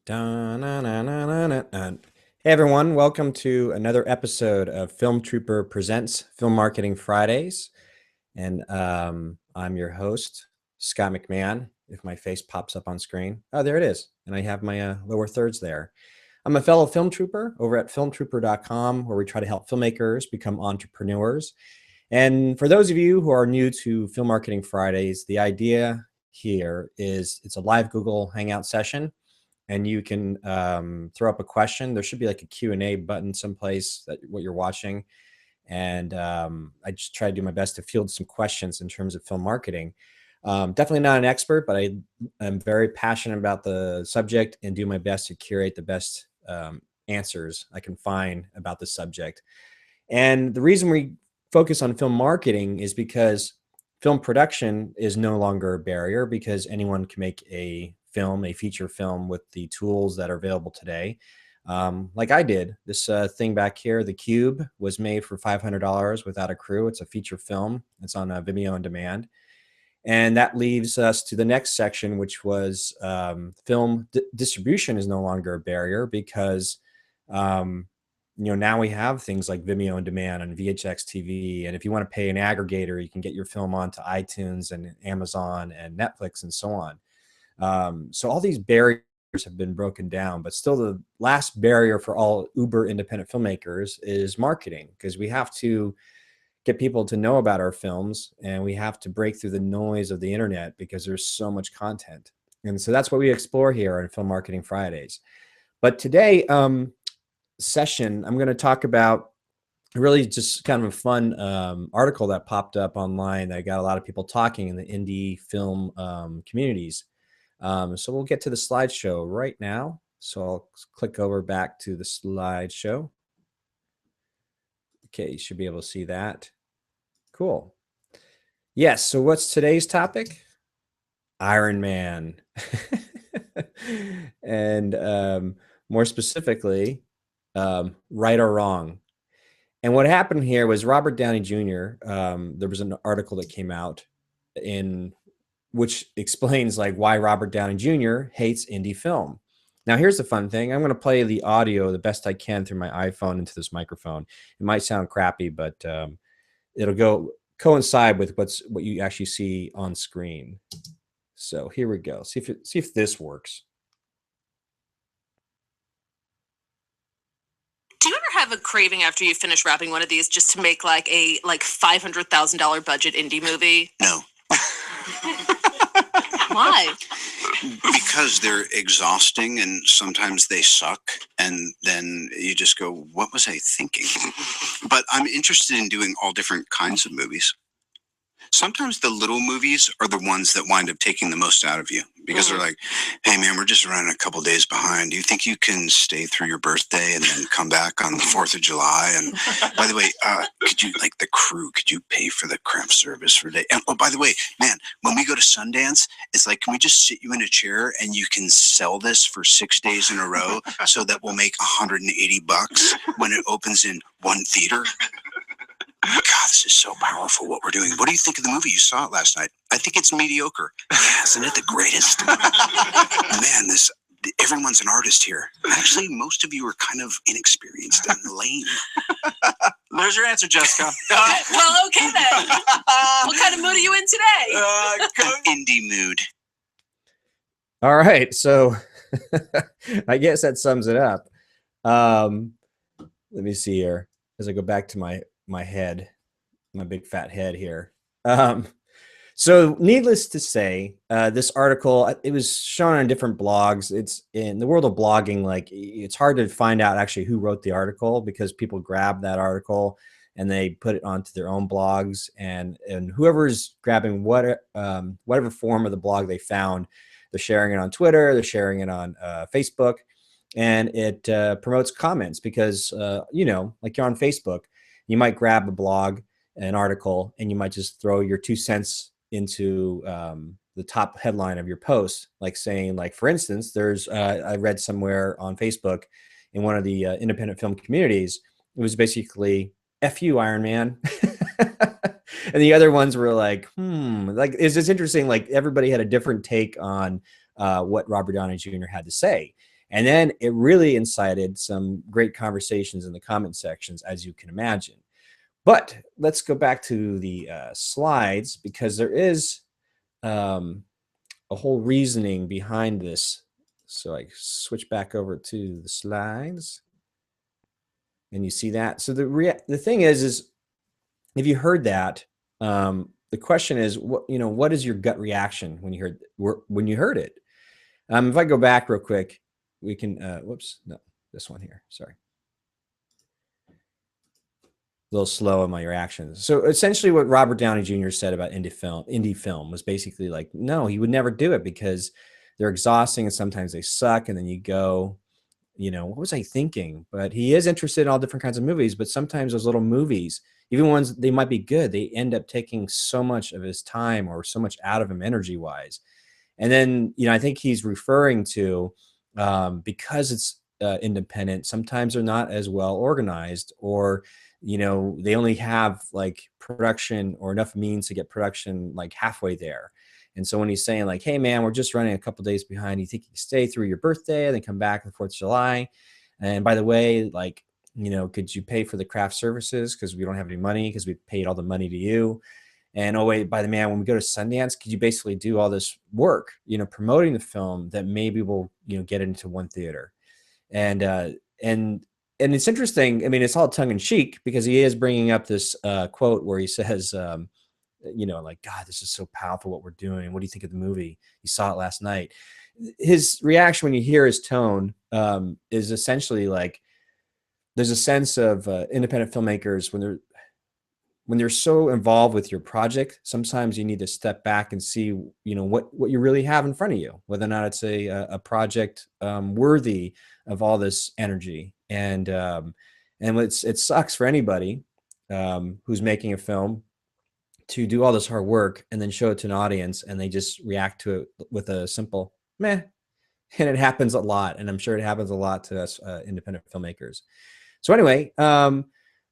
Hey everyone, welcome to another episode of Film Trooper Presents Film Marketing Fridays. And I'm your host, Scott McMahon, if my face pops up on screen. Oh, there it is. And I have my lower thirds there. I'm a fellow film trooper over at filmtrooper.com, where we try to help filmmakers become entrepreneurs. And for those of you who are new to Film Marketing Fridays, the idea here is it's a live Google Hangout session, and you can throw up a question. There should be like a Q&A button someplace that what you're watching. And I just try to do my best to field some questions in terms of film marketing. Definitely not an expert, but I am very passionate about the subject and do my best to curate the best answers I can find about the subject. And the reason we focus on film marketing is because film production is no longer a barrier, because anyone can make a film, a feature film, with the tools that are available today. Like I did. This thing back here, The Cube, was made for $500 without a crew. It's a feature film. It's on Vimeo on demand. And that leaves us to the next section, which was film distribution is no longer a barrier, because now we have things like Vimeo on demand and VHX TV. And if you want to pay an aggregator, you can get your film onto iTunes and Amazon and Netflix and so on. So all these barriers have been broken down, but still the last barrier for all uber independent filmmakers is marketing, because we have to get people to know about our films, and we have to break through the noise of the internet because there's so much content. And so that's what we explore here on Film Marketing Fridays. But today session, I'm going to talk about really just kind of a fun article that popped up online that got a lot of people talking in the indie film communities. So we'll get to the slideshow right now. So I'll click over back to the slideshow. Okay, you should be able to see that. Cool. Yes, so what's today's topic? Iron Man. And more specifically, right or wrong. And what happened here was Robert Downey Jr., there was an article that came out in which explains like why Robert Downey Jr. hates indie film. Now, here's the fun thing. I'm going to play the audio the best I can through my iPhone into this microphone. It might sound crappy, but it'll coincide with what you actually see on screen. So here we go. See if this works. Do you ever have a craving after you finish wrapping one of these just to make like a $500,000 budget indie movie? No. Why? Because they're exhausting and sometimes they suck, and then you just go, what was I thinking? But I'm interested in doing all different kinds of movies. Sometimes the little movies are the ones that wind up taking the most out of you, because they're like, hey man, we're just running a couple days behind. Do you think you can stay through your birthday and then come back on the 4th of July? And by the way, could you, like the crew, could you pay for the craft service for a day? And oh, by the way, man, when we go to Sundance, it's like, can we just sit you in a chair and you can sell this for 6 days in a row so that we'll make $180 when it opens in one theater? God, this is so powerful what we're doing. What do you think of the movie? You saw it last night. I think it's mediocre. Yeah, isn't it the greatest? Man, everyone's an artist here. Actually, most of you are kind of inexperienced and lame. There's your answer, Jessica. Well, okay then. What kind of mood are you in today? Indie mood. All right, so I guess that sums it up. Let me see here as I go back to my head, my big fat head here. So needless to say, this article, it was shown on different blogs. It's in the world of blogging, like it's hard to find out actually who wrote the article, because people grab that article and they put it onto their own blogs, and whoever's grabbing whatever form of the blog they found, they're sharing it on Twitter, they're sharing it on Facebook, and it promotes comments, because like you're on Facebook, you might grab a blog, an article, and you might just throw your 2 cents into the top headline of your post, like saying, like, for instance, there's I read somewhere on Facebook in one of the independent film communities, it was basically F you, Iron Man. And the other ones were like, like, it's just interesting. Like everybody had a different take on what Robert Downey Jr. had to say. And then it really incited some great conversations in the comment sections, as you can imagine. But let's go back to the slides, because there is a whole reasoning behind this. So I switch back over to the slides, and you see that. So the thing is if you heard that, the question is, what is your gut reaction when you heard it? If I go back real quick, we can. Whoops, no, this one here. Sorry. A little slow in my reactions. So essentially what Robert Downey Jr. said about indie film was basically like, no, he would never do it because they're exhausting and sometimes they suck. And then you go, what was I thinking? But he is interested in all different kinds of movies, but sometimes those little movies, even ones they might be good, they end up taking so much of his time or so much out of him energy wise. And then, I think he's referring to, because it's independent, sometimes they're not as well organized, or they only have like production or enough means to get production like halfway there. And so when he's saying like, hey man, we're just running a couple days behind, you think you can stay through your birthday and then come back on the 4th of July? And by the way, like, could you pay for the craft services? Because we don't have any money, because we paid all the money to you. And oh wait, by the man, when we go to Sundance, could you basically do all this work, promoting the film that maybe we'll, get into one theater? And it's interesting. I mean, it's all tongue in cheek, because he is bringing up this quote where he says, like, God, this is so powerful what we're doing. What do you think of the movie? You saw it last night. His reaction when you hear his tone is essentially like, there's a sense of independent filmmakers when they're so involved with your project, sometimes you need to step back and see, what you really have in front of you, whether or not it's a project worthy of all this energy. And it sucks for anybody who's making a film to do all this hard work and then show it to an audience and they just react to it with a simple meh. And it happens a lot. And I'm sure it happens a lot to us independent filmmakers. So anyway,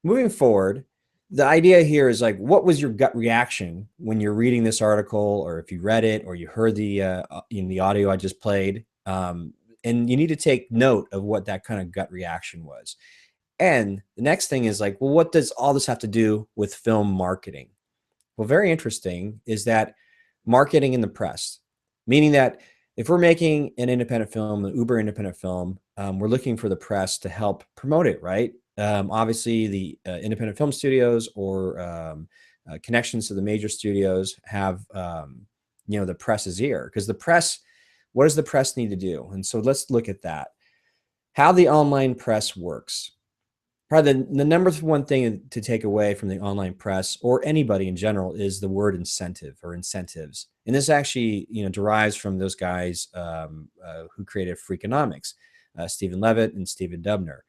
moving forward, the idea here is like, what was your gut reaction when you're reading this article, or if you read it, or you heard the audio I just played? And you need to take note of what that kind of gut reaction was. And the next thing is like, well, what does all this have to do with film marketing? Well, very interesting is that marketing in the press, meaning that if we're making an independent film, an uber independent film, we're looking for the press to help promote it, right? Obviously, the independent film studios or connections to the major studios have, the press's ear, because the press, what does the press need to do? And so let's look at that. How the online press works. Probably the number one thing to take away from the online press, or anybody in general, is the word incentive or incentives. And this actually, derives from those guys who created Freakonomics, Stephen Levitt and Stephen Dubner.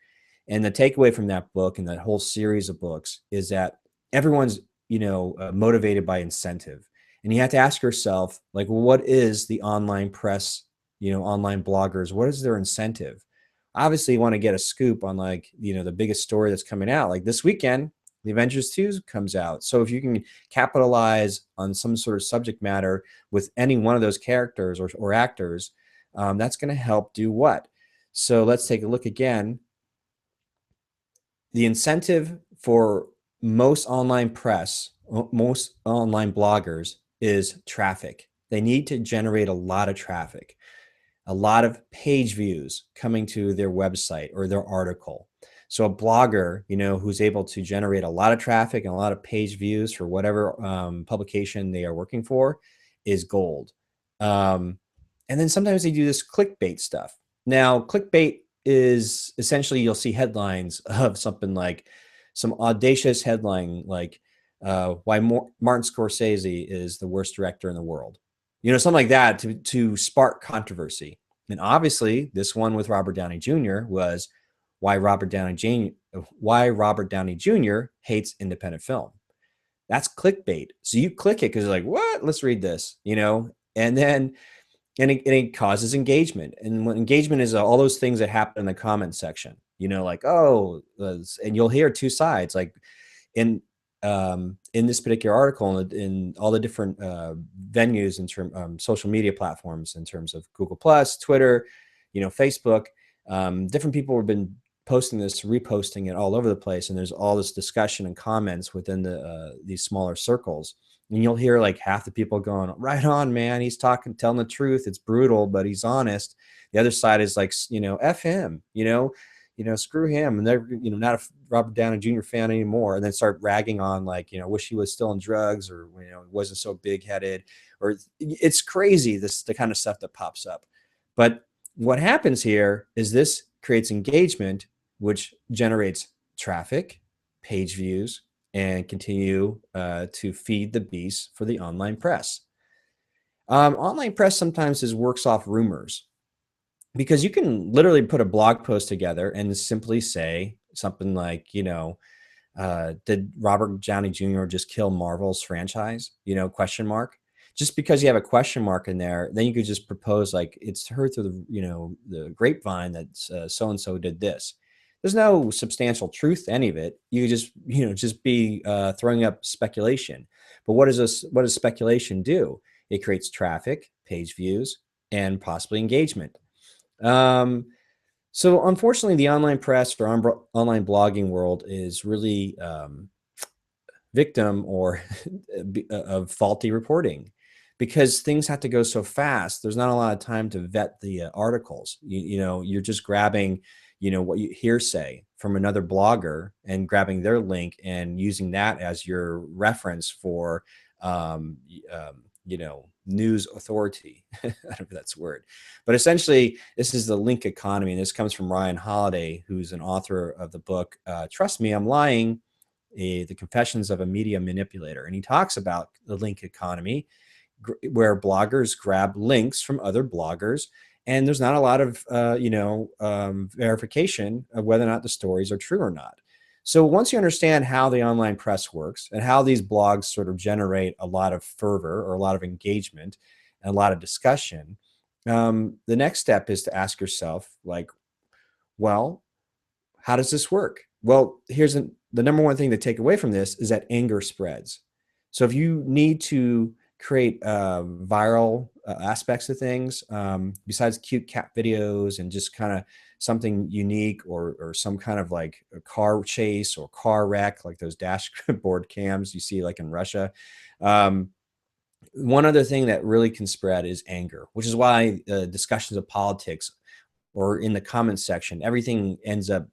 And the takeaway from that book and that whole series of books is that everyone's, motivated by incentive. And you have to ask yourself, like, well, what is the online press, online bloggers, what is their incentive? Obviously, you want to get a scoop on like, the biggest story that's coming out. Like this weekend, the Avengers 2 comes out. So if you can capitalize on some sort of subject matter with any one of those characters or actors, that's going to help do what? So let's take a look again. The incentive for most online press, most online bloggers, is traffic. They need to generate a lot of traffic, a lot of page views coming to their website or their article. So a blogger, who's able to generate a lot of traffic and a lot of page views for whatever publication they are working for is gold. And then sometimes they do this clickbait stuff. Now, clickbait is essentially, you'll see headlines of something like some audacious headline, like why Martin Scorsese is the worst director in the world. Something like that to spark controversy. And obviously, this one with Robert Downey Jr. was why Robert Downey Jr. hates independent film. That's clickbait. So you click it because you're like, what? Let's read this, and then it causes engagement. And when engagement is all those things that happen in the comment section, like, oh, and you'll hear two sides, like in this particular article, in all the different venues in terms social media platforms, in terms of Google Plus, Twitter, Facebook, Different people have been posting this, reposting it all over the place, and there's all this discussion and comments within these smaller circles. And you'll hear like half the people going, right on, man, he's telling the truth. It's brutal, but he's honest. The other side is like, F him, screw him. And they're, not a Robert Downey Jr. fan anymore. And then start ragging on like, wish he was still on drugs, or, wasn't so big headed, or it's crazy. The kind of stuff that pops up. But what happens here is this creates engagement, which generates traffic, page views, and continue to feed the beast for the online press. Online press sometimes works off rumors, because you can literally put a blog post together and simply say something like, did Robert Downey Jr. just kill Marvel's franchise? Question mark. Just because you have a question mark in there, then you could just propose like it's heard through the grapevine that so-and-so did this. There's no substantial truth to any of it. You just be throwing up speculation. But what does speculation do? It creates traffic, page views, and possibly engagement. So unfortunately, the online press or online blogging world is really victim or of faulty reporting, because things have to go so fast. There's not a lot of time to vet the articles. You're just grabbing, what you hearsay from another blogger and grabbing their link and using that as your reference for, news authority. I don't know if that's a word, but essentially this is the link economy. And this comes from Ryan Holiday, who's an author of the book, Trust Me, I'm Lying, The Confessions of a Media Manipulator. And he talks about the link economy, where bloggers grab links from other bloggers, and there's not a lot of verification of whether or not the stories are true or not. So once you understand how the online press works and how these blogs sort of generate a lot of fervor or a lot of engagement and a lot of discussion, the next step is to ask yourself, like, well, how does this work? Well, here's the number one thing to take away from this is that anger spreads. So if you need to create viral aspects of things, besides cute cat videos and just kind of something unique, or some kind of like a car chase or car wreck, like those dashboard cams you see like in Russia. One other thing that really can spread is anger, which is why discussions of politics or in the comments section, everything ends up,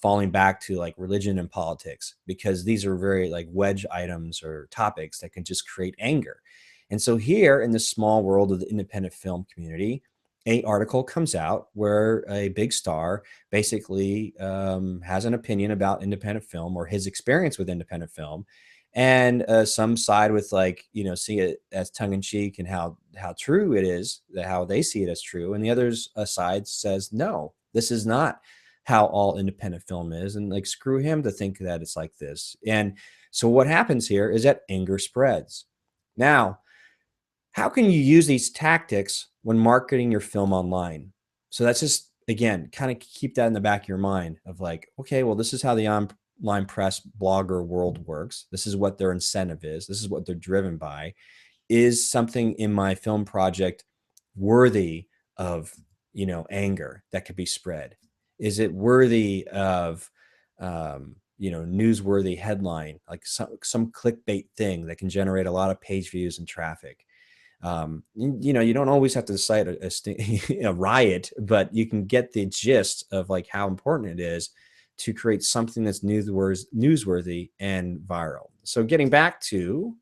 falling back to like religion and politics, because these are very like wedge items or topics that can just create anger. And so here in the small world of the independent film community, an article comes out where a big star basically has an opinion about independent film or his experience with independent film. And some side with like, see it as tongue in cheek and how true it is, how they see it as true. And the other's side says, no, this is not how all independent film is. And like, screw him to think that it's like this. And so what happens here is that anger spreads. Now, how can you use these tactics when marketing your film online? So that's just, again, kind of keep that in the back of your mind of like, okay, well, this is how the online press blogger world works. This is what their incentive is. This is what they're driven by. Is something in my film project worthy of, anger that could be spread? Is it worthy of, newsworthy headline, like some clickbait thing that can generate a lot of page views and traffic? You don't always have to cite a riot, but you can get the gist of like how important it is to create something that's newsworthy and viral. So getting back to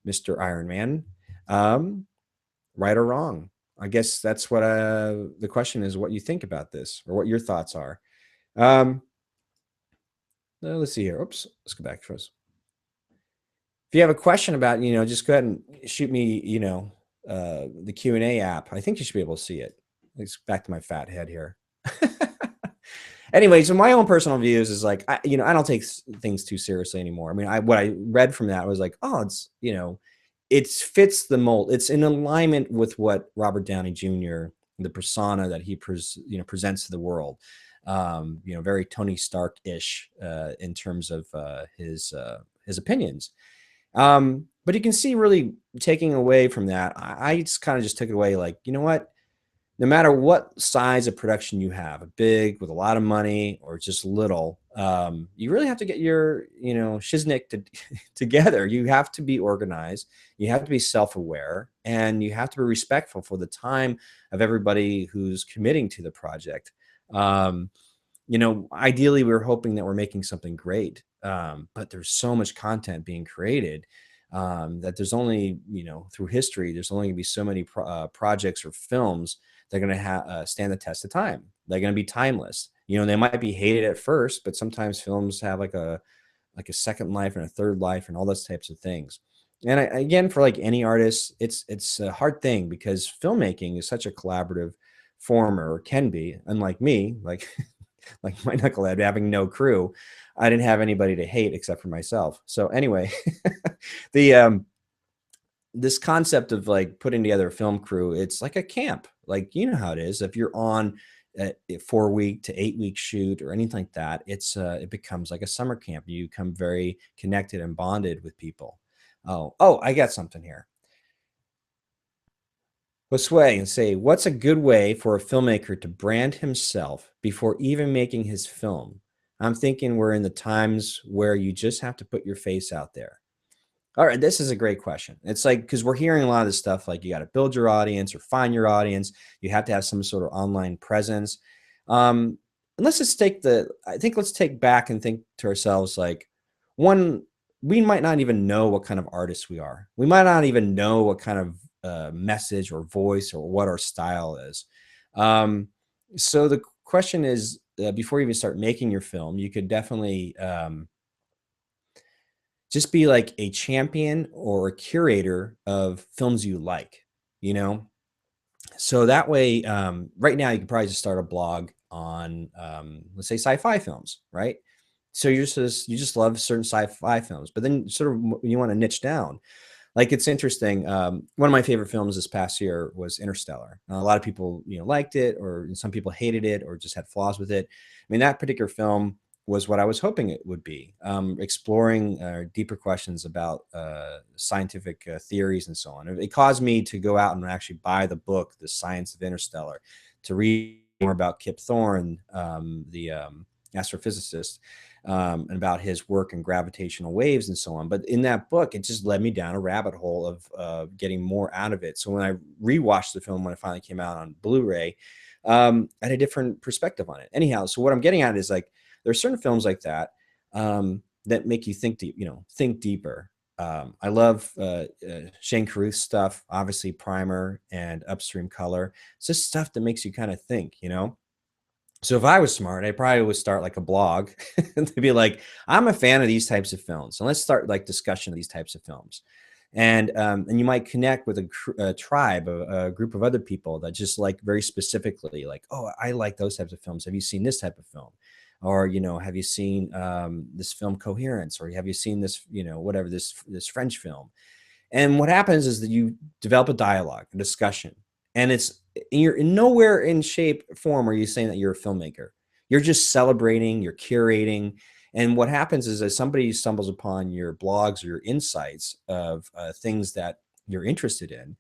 Mr. Iron Man, right or wrong? I guess that's what the question is, what you think about this or what your thoughts are. Let's see here. Oops, let's go back first. If you have a question about, just go ahead and shoot me, the Q&A app. I think you should be able to see it. It's back to my fat head here. Anyway, so my own personal views is like, I don't take things too seriously anymore. I mean, what I read from that was like, oh, it's, it fits the mold. It's in alignment with what Robert Downey Jr., the persona that he presents to the world. Very Tony Stark-ish in terms of his opinions. But you can see really taking away from that, I just kind of just took it away like, you know what? no matter what size of production you have, a big with a lot of money or just little, you really have to get your, shiznick together. You have to be organized. You have to be self-aware, and you have to be respectful for the time of everybody who's committing to the project. Um, Ideally, we're hoping that we're making something great, but there's so much content being created that there's only, through history, there's only going to be so many projects or films that are going to stand the test of time. They're going to be timeless. They might be hated at first, but sometimes films have like a second life and a third life and all those types of things. And again, for like any artist, it's a hard thing because filmmaking is such a collaborative form, or can be. Unlike me, like like my knucklehead having no crew, I didn't have anybody to hate except for myself. So anyway, the this concept of like putting together a film crew, it's like a camp. Like, you know how it is. If you're on a 4-week to 8-week shoot or anything like that, it becomes like a summer camp. You become very connected and bonded with people. Oh, I got something here. Josue, and say, what's a good way for a filmmaker to brand himself before even making his film? I'm thinking we're in the times where you just have to put your face out there. All right, this is a great question. It's like, because we're hearing a lot of this stuff, like you got to build your audience or find your audience. You have to have some sort of online presence. And let's take back and think to ourselves, like, one, we might not even know what kind of artists we are. We might not even know what kind of message or voice or what our style is. So the question is, before you even start making your film, you could definitely just be like a champion or a curator of films you like, you know? So that way, right now you can probably just start a blog on, let's say, sci-fi films, right? So you just love certain sci-fi films, but then sort of you want to niche down. Like, it's interesting. One of my favorite films this past year was Interstellar. A lot of people, liked it, or some people hated it, or just had flaws with it. I mean, that particular film was what I was hoping it would be, exploring deeper questions about scientific theories and so on. It caused me to go out and actually buy the book, The Science of Interstellar, to read more about Kip Thorne, the astrophysicist, and about his work in gravitational waves and so on. But in that book, it just led me down a rabbit hole of getting more out of it. So when I rewatched the film, when it finally came out on Blu-ray, I had a different perspective on it. Anyhow, so what I'm getting at is, like, there are certain films like that that make you think deep, think deeper. I love Shane Carruth's stuff, obviously Primer and Upstream Color. It's just stuff that makes you kind of think, So if I was smart, I probably would start like a blog to be like, I'm a fan of these types of films, and let's start like discussion of these types of films. And you might connect with a tribe, a group of other people that just like very specifically, like, oh, I like those types of films. Have you seen this type of film? Or, have you seen this film Coherence? Or have you seen this, whatever, this French film? And what happens is that you develop a dialogue, a discussion, and you're in nowhere in shape, form are you saying that you're a filmmaker. You're just celebrating, you're curating. And what happens is, as somebody stumbles upon your blogs or your insights of things that you're interested in,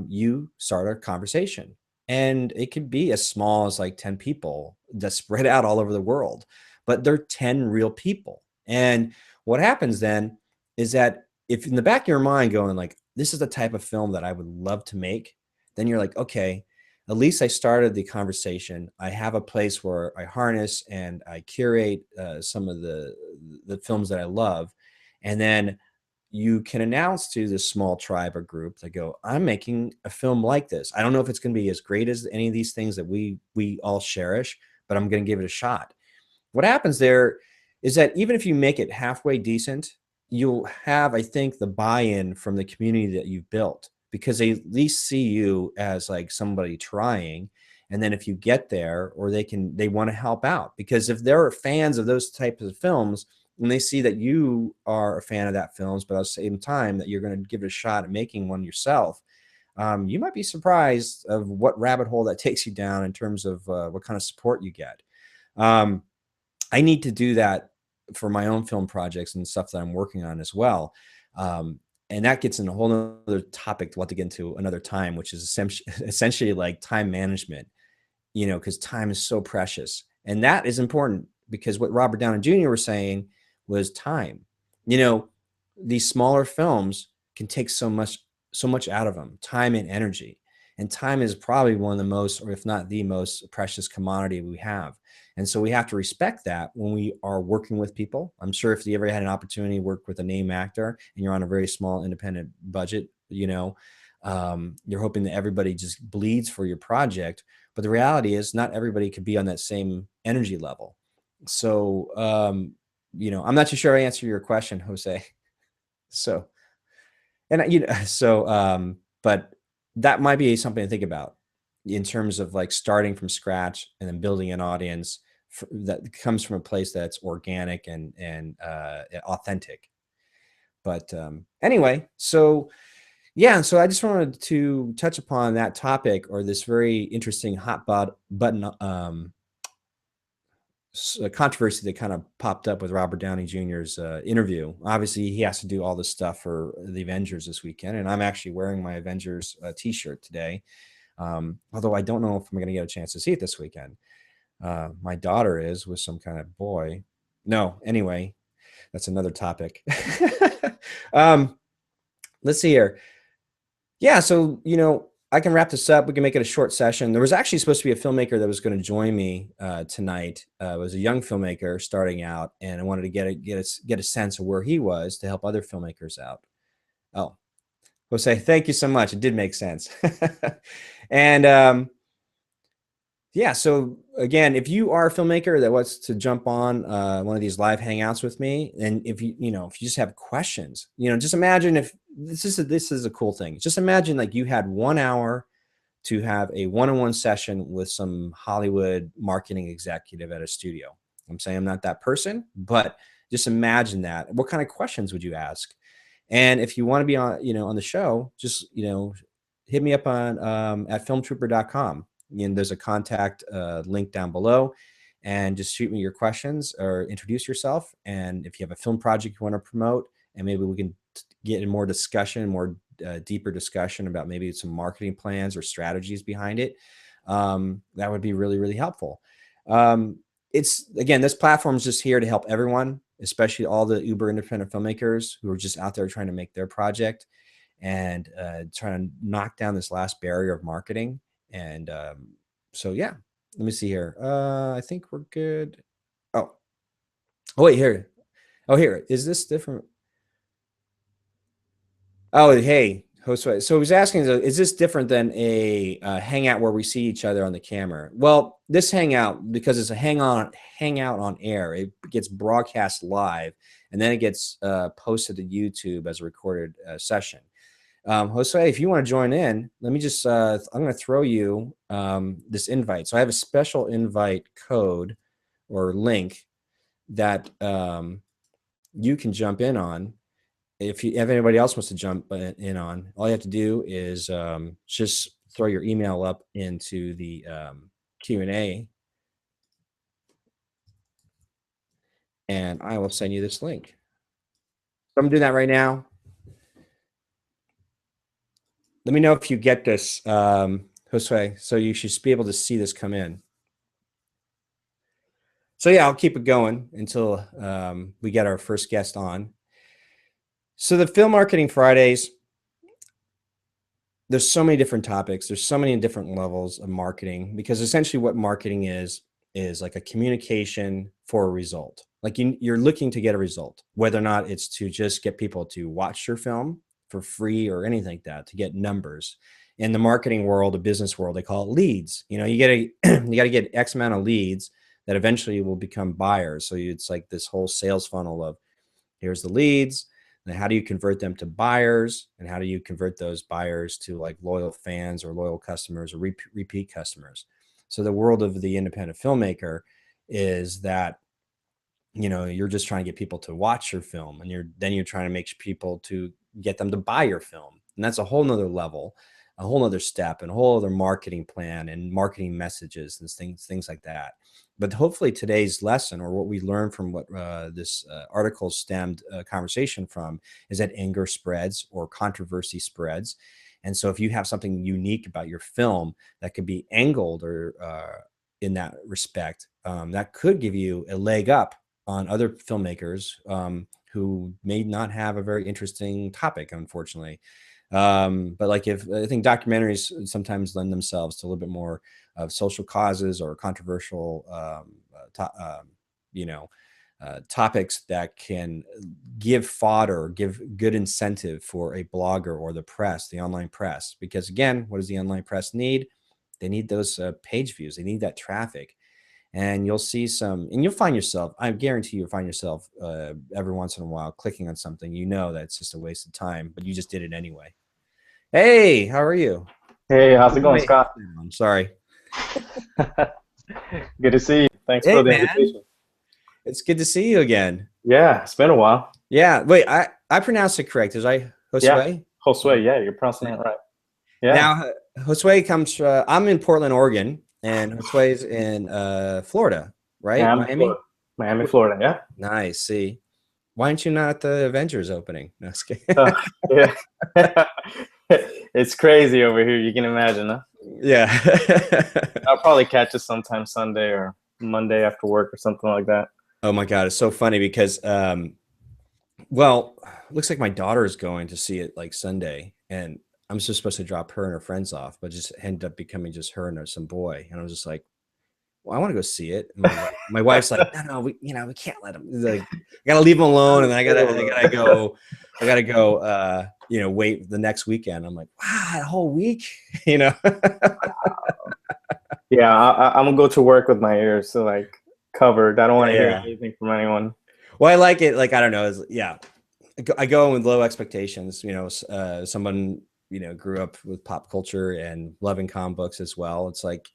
you start a conversation. And it could be as small as like 10 people that spread out all over the world, but they're 10 real people. And what happens then is that if in the back of your mind going like, this is the type of film that I would love to make, then you're like, okay, at least I started the conversation. I have a place where I harness and I curate some of the films that I love. And then you can announce to this small tribe or group that go, I'm making a film like this. I don't know if it's going to be as great as any of these things that we all cherish, but I'm going to give it a shot. What happens there is that even if you make it halfway decent, you'll have, I think, the buy-in from the community that you've built, because they at least see you as like somebody trying. And then if you get there, or they want to help out, because if they're fans of those types of films, and they see that you are a fan of that films, but at the same time that you're going to give it a shot at making one yourself, you might be surprised of what rabbit hole that takes you down in terms of what kind of support you get. I need to do that for my own film projects and stuff that I'm working on as well. and that gets in a whole other topic we'll have to get into another time, which is essentially like time management, because time is so precious. And that is important because what Robert Downey Jr. was saying was time. These smaller films can take so much out of them, time and energy. And time is probably one of the most, or if not the most precious commodity we have. And so we have to respect that when we are working with people. I'm sure if you ever had an opportunity to work with a name actor and you're on a very small independent budget, you're hoping that everybody just bleeds for your project. But the reality is not everybody could be on that same energy level. So, I'm not too sure I answered your question, Jose. So, but that might be something to think about in terms of like starting from scratch and then building an audience that comes from a place that's organic and authentic. But anyway, so yeah, so I just wanted to touch upon that topic, or this very interesting hot button controversy that kind of popped up with Robert Downey Jr.'s interview. Obviously, he has to do all this stuff for the Avengers this weekend, and I'm actually wearing my Avengers t-shirt today. Although I don't know if I'm going to get a chance to see it this weekend. My daughter is with some kind of boy. No, anyway, that's another topic. Let's see here. Yeah, so, I can wrap this up. We can make it a short session. There was actually supposed to be a filmmaker that was going to join me tonight. It was a young filmmaker starting out, and I wanted to get a sense of where he was to help other filmmakers out. Oh, Jose, thank you so much. It did make sense. And yeah, so again, if you are a filmmaker that wants to jump on one of these live hangouts with me, and if you just have questions, just imagine if this is a cool thing. Just imagine like you had 1 hour to have a one-on-one session with some Hollywood marketing executive at a studio. I'm saying I'm not that person, but just imagine that. What kind of questions would you ask? And if you want to be on, on the show, just, hit me up on at filmtrooper.com. And there's a contact link down below, and just shoot me your questions or introduce yourself. And if you have a film project you want to promote, and maybe we can get in more discussion, more deeper discussion about maybe some marketing plans or strategies behind it, that would be really, really helpful. Again, this platform is just here to help everyone, especially all the uber independent filmmakers who are just out there trying to make their project and trying to knock down this last barrier of marketing. And so, yeah, let me see here. I think we're good. Oh, wait, here. Oh, here. Is this different? Oh, hey, Josue. So he was asking, is this different than a hangout where we see each other on the camera? Well, this hangout, because it's a hangout on air, it gets broadcast live, and then it gets posted to YouTube as a recorded session. Josue, if you want to join in, let me just, I'm going to throw you this invite. So I have a special invite code or link that you can jump in on. If anybody else wants to jump in on, all you have to do is just throw your email up into the Q&A, and I will send you this link. So I'm doing that right now. Let me know if you get this, Josue, so you should be able to see this come in. So yeah, I'll keep it going until we get our first guest on. So the Film Marketing Fridays, there's so many different topics. There's so many different levels of marketing, because essentially what marketing is like a communication for a result. Like you're looking to get a result, whether or not it's to just get people to watch your film for free or anything like that, to get numbers. In the marketing world, the business world, they call it leads. You got to get X amount of leads that eventually will become buyers. So it's like this whole sales funnel of here's the leads, and how do you convert them to buyers, and how do you convert those buyers to like loyal fans or loyal customers or repeat customers. So the world of the independent filmmaker is that, you're just trying to get people to watch your film, and you're trying to make people to get them to buy your film. And that's a whole nother level a whole other step and a whole other marketing plan and marketing messages and things like that. But hopefully today's lesson, or what we learned from what this article stemmed conversation from, is that anger spreads or controversy spreads. And so if you have something unique about your film that could be angled or in that respect, that could give you a leg up on other filmmakers who may not have a very interesting topic, unfortunately. But like, if I think documentaries sometimes lend themselves to a little bit more of social causes or controversial, topics that can give fodder, give good incentive for a blogger or the press, the online press. Because again, what does the online press need? They need those page views. They need that traffic. And you'll see some, and you'll find yourself, I guarantee you'll find yourself every once in a while clicking on something, that's just a waste of time, but you just did it anyway. Hey, how are you? Hey, how's it going, Scott? I'm sorry. Good to see you. Thanks Hey, for the man. invitation. It's good to see you again. Yeah, it's been a while. Yeah, wait, I pronounced it correct. Is I Josue? Yeah, Josue, yeah, you're pronouncing it right. Yeah. Now, Josue comes, I'm in Portland, Oregon, and Josue's in Florida, right? Yeah, Miami? Miami, Florida, yeah. Nice, see. Why aren't you not at the Avengers opening? No, just kidding. Yeah. It's crazy over here, you can imagine, huh? Yeah. I'll probably catch it sometime Sunday or Monday after work or something like that. Oh my God, it's so funny because, well, looks like my daughter is going to see it like Sunday, and I'm just supposed to drop her and her friends off, but just ended up becoming just her and some boy. And I was just like, well, I want to go see it. And my wife's like, no, we can't let him. Like, I gotta leave him alone, and then I gotta go, wait the next weekend. I'm like, wow, a whole week, Yeah, I'm gonna go to work with my ears covered. I don't want to hear anything from anyone. Well, I like it. Like, I don't know. I go in with low expectations. Someone grew up with pop culture and loving comic books as well. It's like,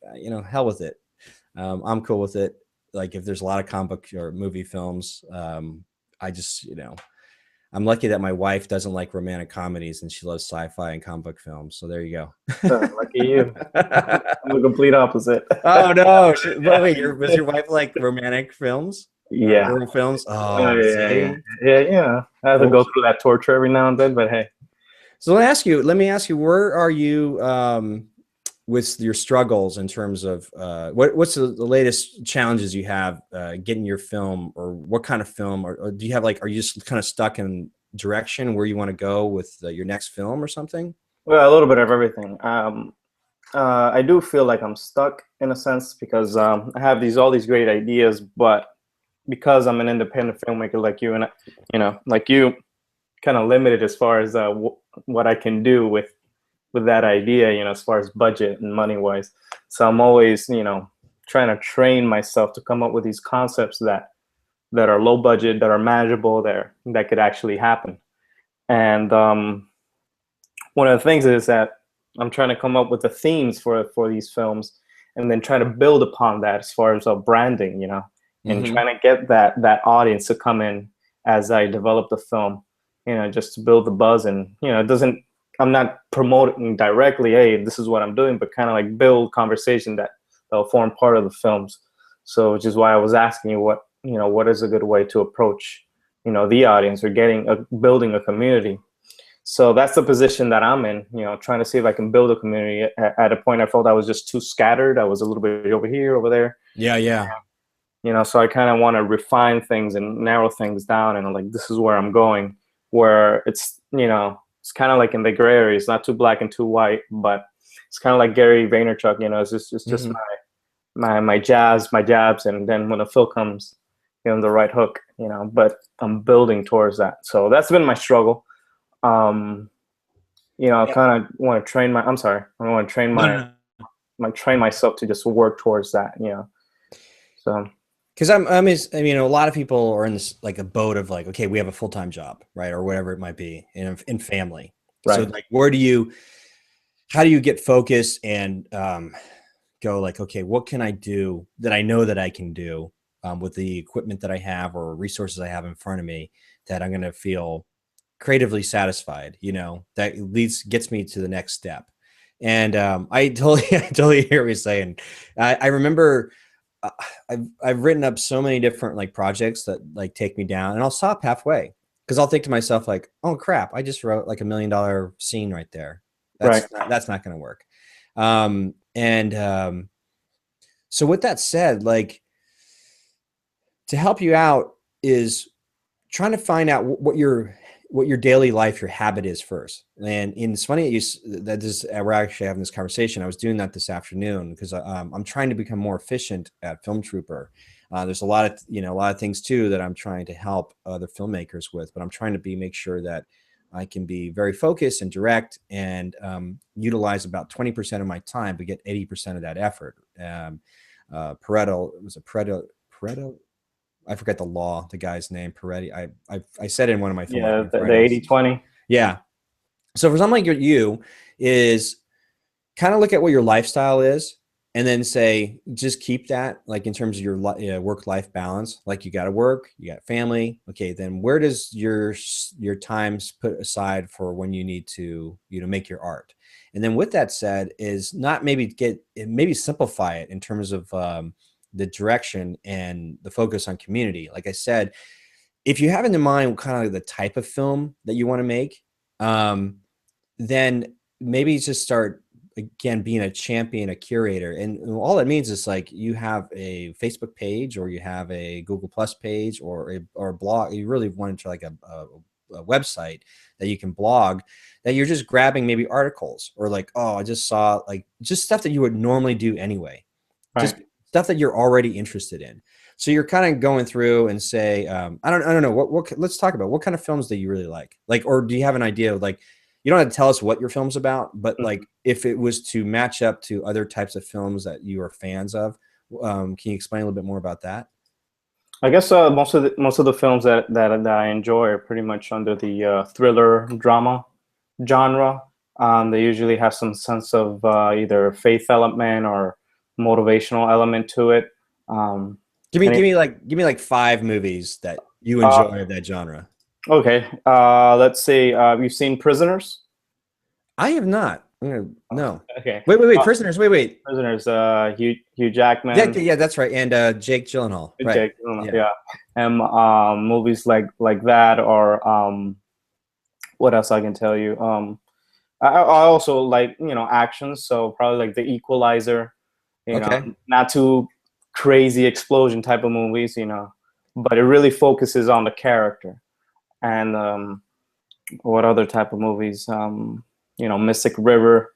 hell with it. I'm cool with it. Like, if there's a lot of comic book or movie films, I just, I'm lucky that my wife doesn't like romantic comedies and she loves sci-fi and comic book films. So there you go. Lucky you. I'm the complete opposite. Oh no! Wait, was your wife like romantic films? Yeah. Girl films. Oh, yeah. I have to go through that torture every now and then, but hey. So let me ask you, where are you with your struggles in terms of what's the latest challenges you have getting your film, or what kind of film, or do you have are you just kind of stuck in direction where you want to go with your next film or something? Well, a little bit of everything. I do feel like I'm stuck in a sense because I have all these great ideas, but because I'm an independent filmmaker like you, and like you, kind of limited as far as what I can do with that idea, as far as budget and money wise. So I'm always, trying to train myself to come up with these concepts that are low budget, that are manageable, that could actually happen. And one of the things is that I'm trying to come up with the themes for these films, and then try to build upon that as far as branding, and trying to get that audience to come in as I develop the film, just to build the buzz. And I'm not promoting directly, hey, this is what I'm doing, but kind of like build conversation that'll form part of the films. So, which is why I was asking you what is a good way to approach, the audience, or building a community. So that's the position that I'm in, trying to see if I can build a community. At a point, I felt I was just too scattered. I was a little bit over here, over there. Yeah. So I kind of want to refine things and narrow things down, and this is where I'm going, where it's, it's kind of like in the gray area. It's not too black and too white, but it's kind of like Gary Vaynerchuk, it's just my jabs, and then when the fill comes, the right hook, but I'm building towards that. So that's been my struggle. I kind of want to train train myself to just work towards that, so. Because a lot of people are in this a boat of okay, we have a full-time job, right, or whatever it might be, in family. Right. So how do you get focused and go okay, what can I do that I know that I can do with the equipment that I have or resources I have in front of me, that I'm going to feel creatively satisfied, that gets me to the next step. And I totally hear what you're saying. I remember I've written up so many different like projects that like take me down, and I'll stop halfway because I'll think to myself like, oh crap, I just wrote like $1 million scene right there. That's not going to work. So with that said, like, to help you out is trying to find out what your daily life, your habit is first. And it's funny we're actually having this conversation. I was doing that this afternoon because I'm trying to become more efficient at Film Trooper. There's a lot of things too that I'm trying to help other filmmakers with, but I'm trying to make sure that I can be very focused and direct and utilize about 20% of my time, but get 80% of that effort. Pareto, I forget the guy's name, Peretti. I said it in one of my films. Yeah, the 80-20. Yeah. So for something like you is kind of look at what your lifestyle is and then say, just keep that like in terms of your work-life balance. Like you got to work, you got family. Okay. Then where does your times put aside for when you need to, make your art? And then with that said is not maybe simplify it in terms of, the direction and the focus on community. Like I said, if you have in mind kind of like the type of film that you want to make, then maybe just start again being a champion, a curator. And all that means is like you have a Facebook page or you have a Google Plus page or a blog. You really want to like a website that you can blog, that you're just grabbing maybe articles or like, oh, I just saw like just stuff that you would normally do anyway. Right. Just stuff that you're already interested in. So you're kind of going through and say, I don't know let's talk about what kind of films do you really like? Like, or do you have an idea of like, you don't have to tell us what your film's about, but like if it was to match up to other types of films that you are fans of, can you explain a little bit more about that? I guess most of the films that I enjoy are pretty much under the thriller drama genre. They usually have some sense of either faith element or motivational element to it. Give me like 5 movies that you enjoy of that genre. Okay, let's say you've seen Prisoners. I have not. No. Okay. Wait. Prisoners. Wait. Prisoners. Hugh Jackman. Yeah, that's right. And Jake Gyllenhaal. Right. Jake Gyllenhaal, yeah. And movies like that, or what else I can tell you? I also like action, so probably like The Equalizer. Not too crazy explosion type of movies, but it really focuses on the character. And what other type of movies? Mystic River.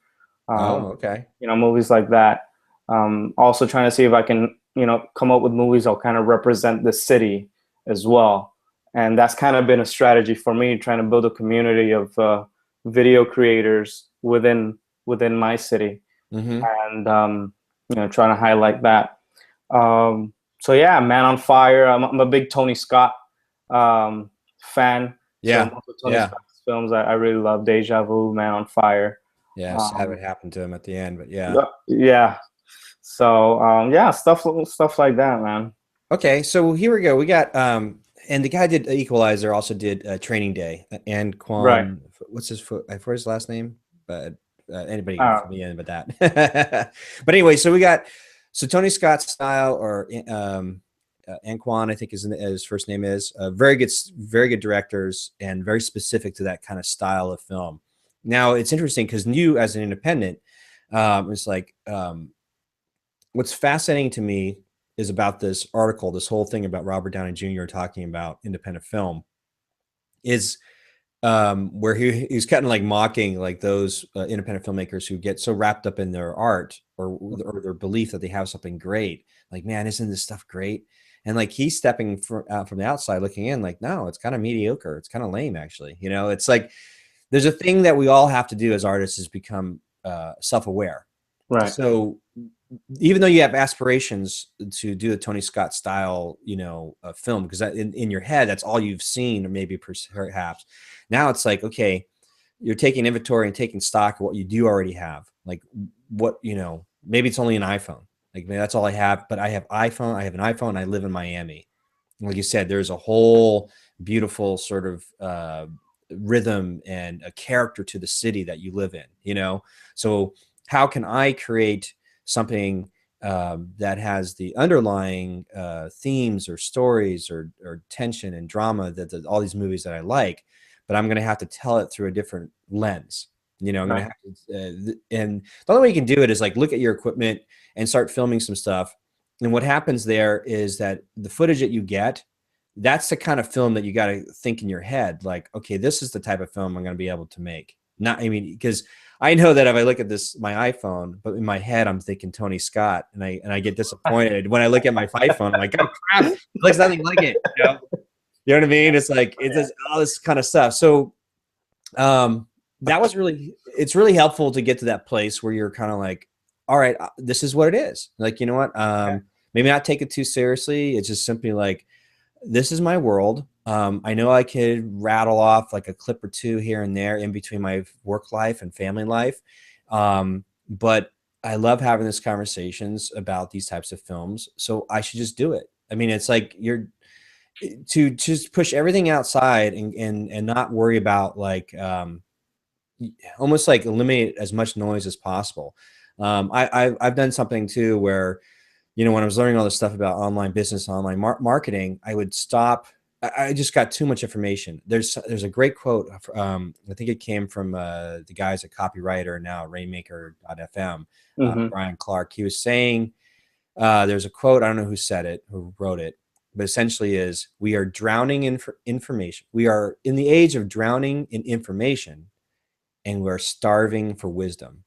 Okay. Movies like that. Also trying to see if I can, come up with movies that'll kind of represent the city as well. And that's kind of been a strategy for me, trying to build a community of video creators within my city. Mm-hmm. And trying to highlight that. So yeah, Man on Fire. I'm a big Tony Scott fan. Yeah. So most of Tony Scott's films I really love. Deja Vu, Man on Fire. Yeah, sad what happened to him at the end, but yeah. Yeah. So yeah, stuff like that, man. Okay, so here we go. We got and the guy did Equalizer, also did Training Day. And Quan, right. What's his last name? But anybody from the end but that. But anyway, so we got Tony Scott style, or Anquan, I think his first name is. Very good directors and very specific to that kind of style of film. Now it's interesting because you, as an independent, it's like what's fascinating to me is about this article, this whole thing about Robert Downey Jr. talking about independent film, is where he's kind of like mocking like those independent filmmakers who get so wrapped up in their art or their belief that they have something great. Like, man, isn't this stuff great? And like he's stepping from the outside looking in, like, no, it's kind of mediocre. It's kind of lame, actually. It's like there's a thing that we all have to do as artists is become self-aware. Right. So even though you have aspirations to do a Tony Scott style, film, because in your head, that's all you've seen, or maybe perhaps. Now it's like, okay, you're taking inventory and taking stock of what you do already have. Like what, maybe it's only an iPhone. Like maybe that's all I have, but I have an iPhone. I live in Miami. Like you said, there's a whole beautiful sort of rhythm and a character to the city that you live in, So how can I create something that has the underlying themes or stories or tension and drama that all these movies that I like, but I'm going to have to tell it through a different lens. I'm going to have to, and the only way you can do it is like look at your equipment and start filming some stuff. And what happens there is that the footage that you get, that's the kind of film that you got to think in your head, like, okay, this is the type of film I'm going to be able to make. Because I know that if I look at my iPhone, but in my head, I'm thinking Tony Scott, and I get disappointed when I look at my iPhone. I'm like, oh crap, it looks nothing like it. You know what I mean? It's like, it's just all this kind of stuff. So, it's really helpful to get to that place where you're kind of like, all right, this is what it is. Like, you know what? Maybe not take it too seriously. It's just simply like, this is my world. I know I could rattle off like a clip or two here and there in between my work life and family life. But I love having these conversations about these types of films. So I should just do it. I mean, it's like to just push everything outside and not worry about like, almost like eliminate as much noise as possible. I've done something too where, when I was learning all this stuff about online business, online marketing, I would stop. I just got too much information. There's a great quote. I think it came from the guys at Copywriter, now Rainmaker.fm, Brian Clark. He was saying, there's a quote, I don't know who said it, who wrote it, but essentially is, we are drowning in information. We are in the age of drowning in information, and we're starving for wisdom.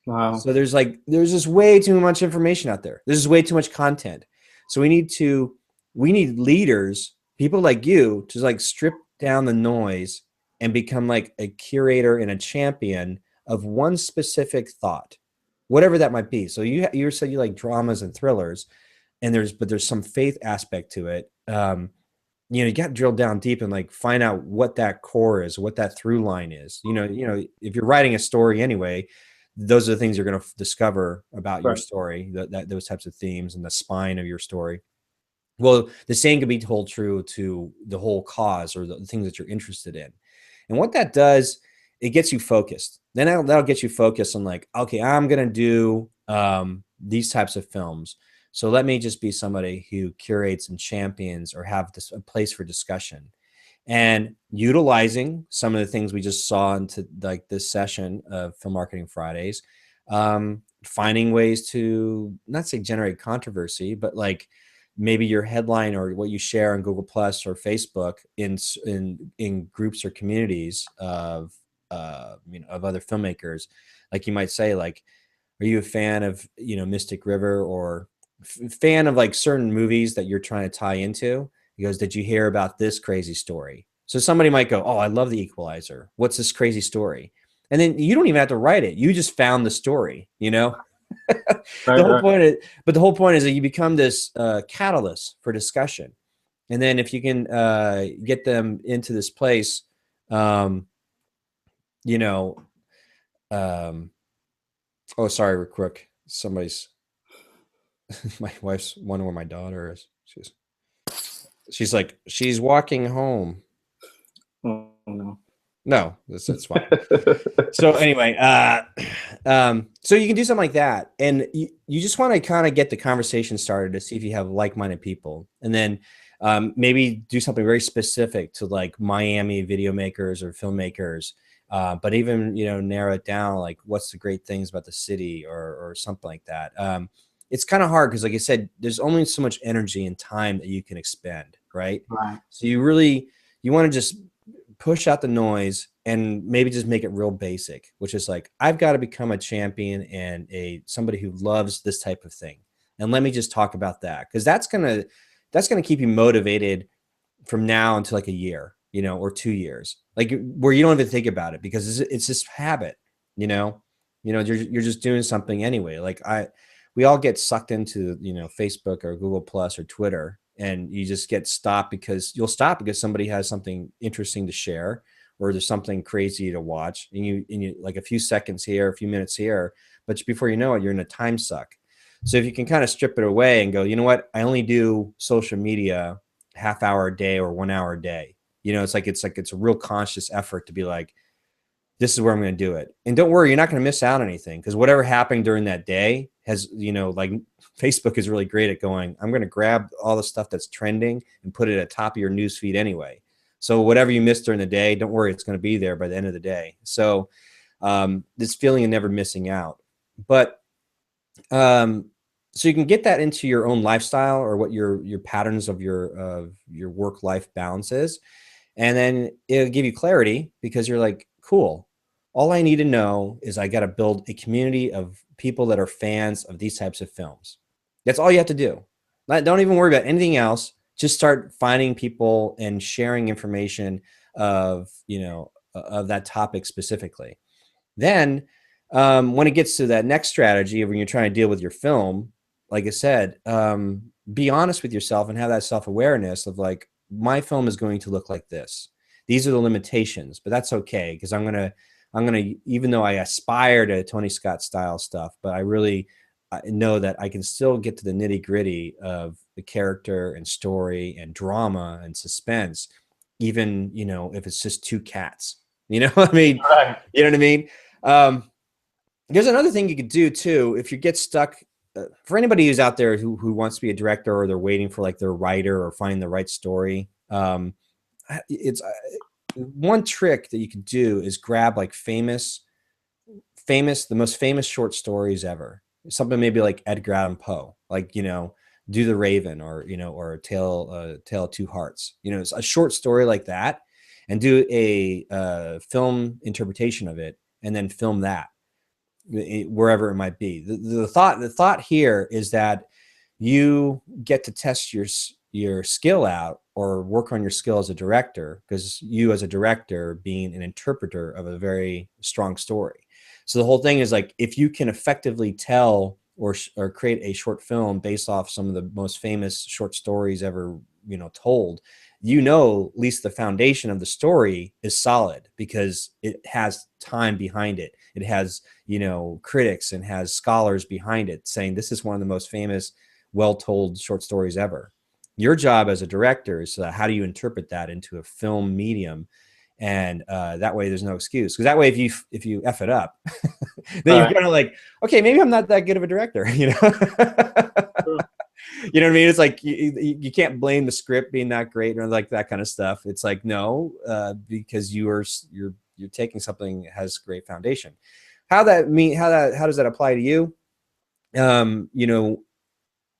Wow. So there's just way too much information out there. There's way too much content. So we need leaders, people like you, to like strip down the noise and become like a curator and a champion of one specific thought, whatever that might be. So you said you like dramas and thrillers, and there's some faith aspect to it. You got to drill down deep and like find out what that core is, what that through line is. If you're writing a story anyway, those are the things you're going to discover about your story, those types of themes and the spine of your story. Well, the same can be told true to the whole cause or the things that you're interested in. And what that does, it gets you focused. Then that'll get you focused on like, okay, I'm going to do these types of films. So let me just be somebody who curates and champions or have a place for discussion. And utilizing some of the things we just saw into like this session of Film Marketing Fridays, finding ways to not say generate controversy, but like maybe your headline or what you share on Google Plus or Facebook in groups or communities of other filmmakers. Like you might say, like, are you a fan of Mystic River, or fan of like certain movies that you're trying to tie into? He goes, did you hear about this crazy story? So somebody might go, oh, I love The Equalizer. What's this crazy story? And then you don't even have to write it. You just found the story, The whole point is that you become this catalyst for discussion. And then if you can get them into this place, oh, sorry, real quick. My wife's wondering where my daughter is. She's like, she's walking home. Oh, no. No, that's fine. So anyway, so you can do something like that. And you just want to kind of get the conversation started to see if you have like-minded people. And then maybe do something very specific to like Miami video makers or filmmakers. But even, narrow it down, like what's the great things about the city or something like that. It's kind of hard because, like I said, there's only so much energy and time that you can expend, right? So you want to just push out the noise and maybe just make it real basic, which is like, I've got to become a champion and somebody who loves this type of thing. And let me just talk about that, because that's gonna keep you motivated from now until like a year, or 2 years, like where you don't even think about it because it's just habit, you're just doing something anyway. Like we all get sucked into, Facebook or Google Plus or Twitter, and you just get stopped because somebody has something interesting to share, or there's something crazy to watch, and you like a few seconds here, a few minutes here, but before you know it, you're in a time suck. So if you can kind of strip it away and go, you know what, I only do social media half hour a day or 1 hour a day. It's a real conscious effort to be like, this is where I'm going to do it. And don't worry, you're not going to miss out on anything, because whatever happened during that day has, you know, like Facebook is really great at going, I'm going to grab all the stuff that's trending and put it at the top of your news feed anyway. So whatever you missed during the day, don't worry, it's going to be there by the end of the day. So this feeling of never missing out. But so you can get that into your own lifestyle, or what your patterns of your work-life balance is. And then it'll give you clarity, because you're like, cool, all I need to know is I got to build a community of people that are fans of these types of films. That's all you have to do. Don't even worry about anything else. Just start finding people and sharing information of, you know, of that topic specifically. Then when it gets to that next strategy of when you're trying to deal with your film, like I said, be honest with yourself and have that self-awareness of like, my film is going to look like this. These are the limitations, but that's okay, because I'm gonna, even though I aspire to Tony Scott style stuff, but I really know that I can still get to the nitty gritty of the character and story and drama and suspense, even, you know, if it's just two cats, you know what I mean? Right. You know what I mean? There's another thing you could do too, if you get stuck. For anybody who's out there who wants to be a director, or they're waiting for like their writer or finding the right story, it's one trick that you could do is grab like the most famous short stories ever. Something maybe like Edgar Allan Poe, like, you know, Do the Raven, or, you know, or Tale of Two Hearts. You know, it's a short story like that, and do a film interpretation of it, and then film that wherever it might be. The thought here is that you get to test your skill out, or work on your skill as a director, because you as a director being an interpreter of a very strong story. So the whole thing is like, if you can effectively tell or create a short film based off some of the most famous short stories ever, you know, told, you know, at least the foundation of the story is solid, because it has time behind it. It has, you know, critics, and has scholars behind it saying this is one of the most famous, well-told short stories ever. Your job as a director is how do you interpret that into a film medium, and that way there's no excuse. Because that way, if you F it up, then you're kind of like, okay, maybe I'm not that good of a director, you know. You know what I mean? It's like you can't blame the script being not great or like that kind of stuff. It's like, no, because you're taking something that has great foundation. How does that apply to you? You know,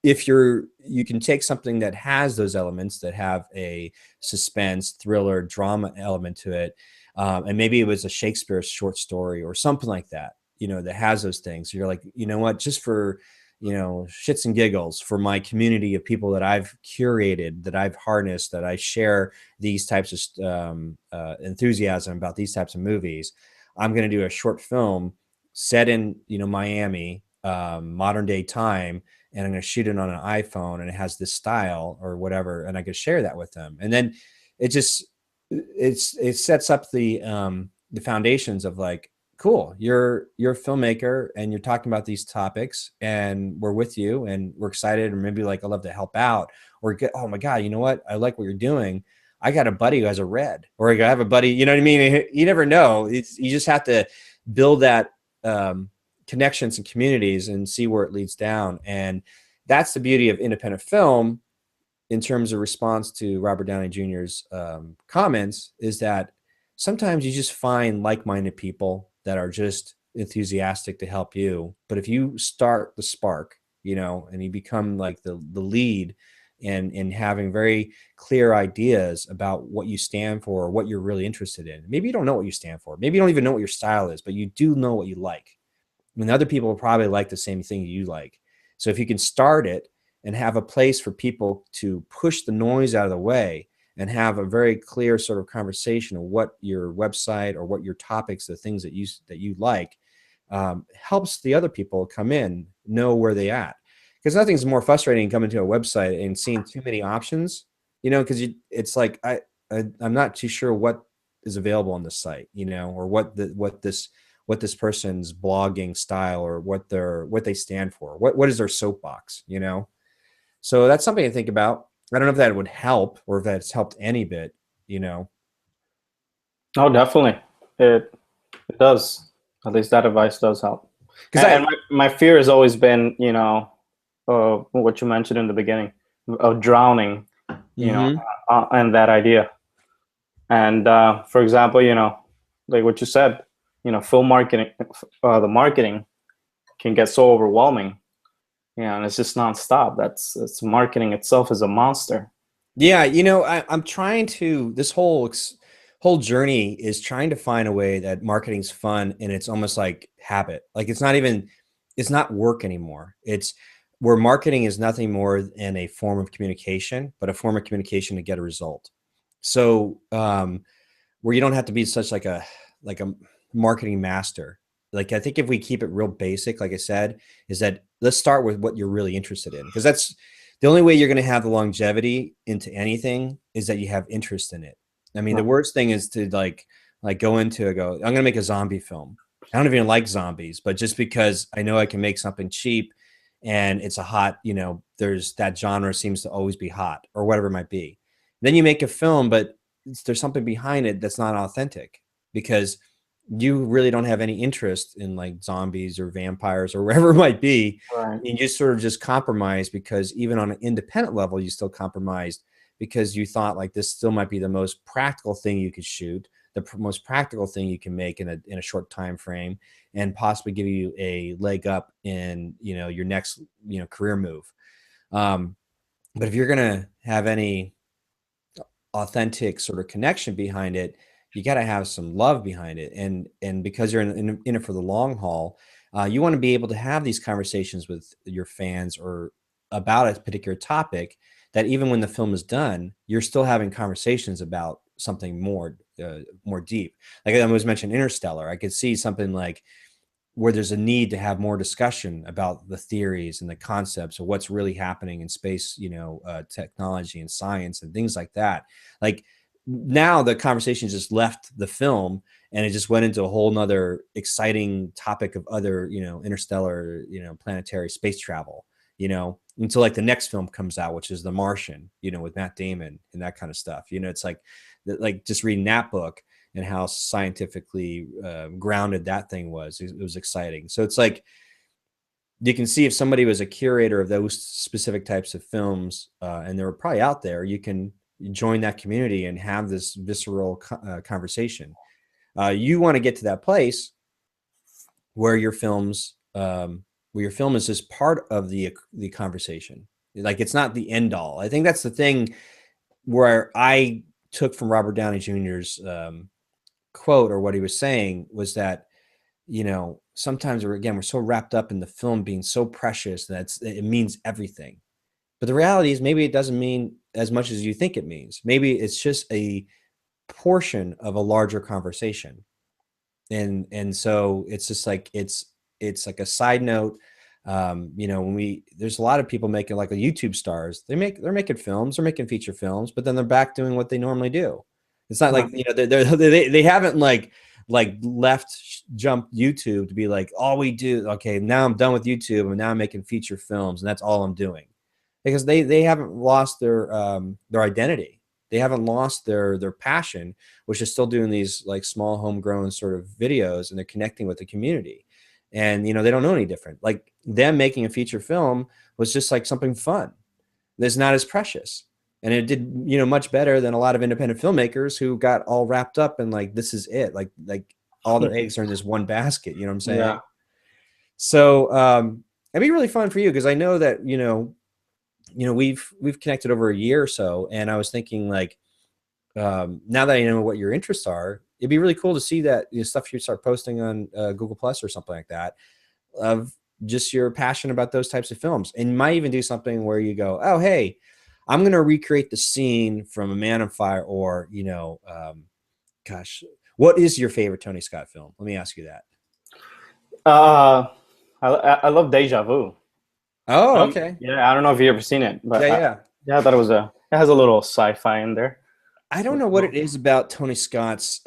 if you can take something that has those elements, that have a suspense, thriller, drama element to it, and maybe it was a Shakespeare short story or something like that, you know, that has those things. So you're like, you know what, just for, you know, shits and giggles, for my community of people that I've curated, that I've harnessed, that I share these types of enthusiasm about these types of movies, I'm going to do a short film set in, you know, Miami, modern day time, and I'm going to shoot it on an iPhone, and it has this style or whatever, and I could share that with them. And then it sets up the foundations of like, cool, you're a filmmaker, and you're talking about these topics, and we're with you, and we're excited, or maybe like, I'd love to help out, or get, oh my God, you know what? I like what you're doing. I got a buddy who has a red, or I have a buddy, you know what I mean? You never know. You just have to build that connections and communities and see where it leads down. And that's the beauty of independent film in terms of response to Robert Downey Jr.'s comments, is that sometimes you just find like-minded people that are just enthusiastic to help you. But if you start the spark, you know, and you become like the lead in having very clear ideas about what you stand for, or what you're really interested in. Maybe you don't know what you stand for. Maybe you don't even know what your style is, but you do know what you like. I mean, other people will probably like the same thing you like. So if you can start it and have a place for people to push the noise out of the way, and have a very clear sort of conversation of what your website or what your topics, the things that you like, helps the other people come in, know where they at. Because nothing's more frustrating than coming to a website and seeing too many options, you know, because it's like, I'm not too sure what is available on the site, you know, or what this person's blogging style, or what they stand for, what is their soapbox, you know. So that's something to think about. I don't know if that would help, or if that's helped any bit, you know. Oh, definitely. It It does. At least that advice does help. Because And my fear has always been, you know, what you mentioned in the beginning of drowning, you know, and that idea. And for example, you know, like what you said, you know, film marketing, the marketing can get so overwhelming. Yeah, and it's just nonstop. That's marketing itself is a monster. Yeah, you know, I'm trying to, this whole journey is trying to find a way that marketing's fun and it's almost like habit. Like it's not work anymore. It's where marketing is nothing more than a form of communication, but a form of communication to get a result. So, where you don't have to be such like a marketing master. Like I think if we keep it real basic, like I said, is that let's start with what you're really interested in, because that's the only way you're going to have the longevity into anything is that you have interest in it. I mean, the worst thing is to go into I'm going to make a zombie film. I don't even like zombies, but just because I know I can make something cheap and it's a hot, you know, there's that genre seems to always be hot or whatever it might be. Then you make a film, but there's something behind it that's not authentic because you really don't have any interest in like zombies or vampires or wherever it might be. Right. And you sort of just compromise because even on an independent level, you still compromised because you thought like this still might be the most practical thing you could shoot, the most practical thing you can make in a short time frame and possibly give you a leg up in, you know, your next, you know, career move. But if you're going to have any authentic sort of connection behind it, you got to have some love behind it. And because you're in it for the long haul, you want to be able to have these conversations with your fans or about a particular topic that even when the film is done, you're still having conversations about something more deep. Like I was mentioning Interstellar, I could see something like where there's a need to have more discussion about the theories and the concepts of what's really happening in space, you know, technology and science and things like that. Like now the conversation just left the film and it just went into a whole nother exciting topic of other, you know, interstellar, you know, planetary space travel, you know, until like the next film comes out, which is The Martian, you know, with Matt Damon and that kind of stuff. You know, it's like just reading that book and how scientifically grounded that thing was. It was exciting. So it's like, you can see if somebody was a curator of those specific types of films, and they were probably out there, you can join that community and have this visceral conversation. You want to get to that place where your film is just part of the conversation. Like it's not the end all. I think that's the thing where I took from Robert Downey Jr.'s quote, or what he was saying was that, you know, sometimes we're so wrapped up in the film being so precious that it means everything. But the reality is maybe it doesn't mean as much as you think it means. Maybe it's just a portion of a larger conversation. And so it's just like it's like a side note. You know, there's a lot of people making like YouTube stars. They're making films, they're making feature films, but then they're back doing what they normally do. It's not like, you know, they haven't like jumped YouTube to be like, all we do, okay, now I'm done with YouTube and now I'm making feature films and that's all I'm doing. Because they haven't lost their identity. They haven't lost their passion, which is still doing these like small homegrown sort of videos, and they're connecting with the community. And, you know, they don't know any different. Like them making a feature film was just like something fun. That's not as precious. And it did, you know, much better than a lot of independent filmmakers who got all wrapped up in like, this is it. Like all their eggs are in this one basket. You know what I'm saying? Yeah. So it'd be really fun for you because I know that, you know, we've connected over a year or so. And I was thinking like, now that I know what your interests are, it'd be really cool to see that, you know, stuff you start posting on Google Plus or something like that, of just your passion about those types of films. And you might even do something where you go, oh, hey, I'm going to recreate the scene from A Man on Fire, or, you know, gosh, what is your favorite Tony Scott film? Let me ask you that. I love Deja Vu. Oh, okay. Yeah, I don't know if you've ever seen it, but Yeah. I thought it has a little sci-fi in there. I don't know what it is about Tony Scott's.